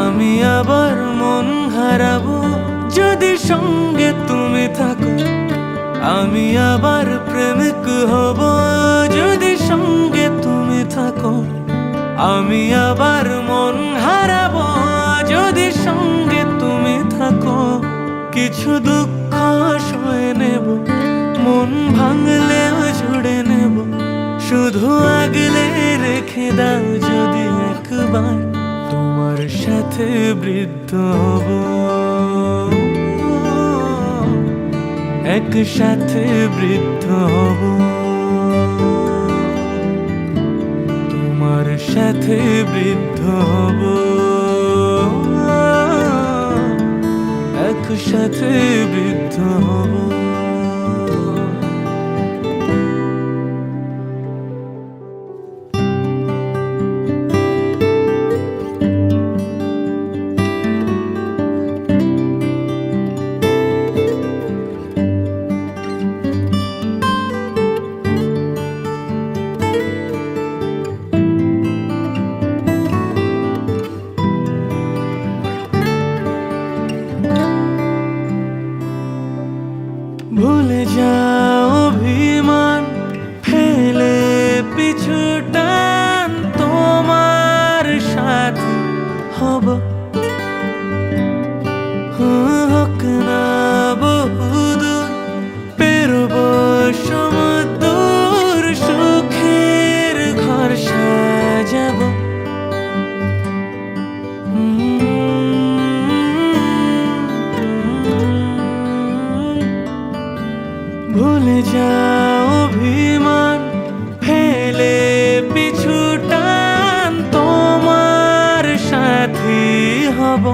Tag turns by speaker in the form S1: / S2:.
S1: আমি আবার মন হারাবো যদি সঙ্গে তুমি থাকো। আমি আবার প্রেমিক হব যদি সঙ্গে তুমি থাকো। আমি আবার মন হারাবো যদি সঙ্গে তুমি থাকো। কিছু দুঃখ সয়ে নেব, মন ভাঙলেও জুড়ে নেব। শুধু আগলে রেখে দাও যদি একবার, তোমার সাথে বৃদ্ধ হব, একসাথে বৃদ্ধ হব। তোমার সাথে বৃদ্ধ হব, একসাথে বৃদ্ধ হব। ভুলে যাও অভিমান, ফেলে পিছু টান, তোমার সাথে হব। হোক না বহুদূর, পেরোবো সমুদ্র, সুখের ঘর সাজাবো। ভুলে যাও অভিমান, ফেলে পিছু টান, তোমার সাথী হব।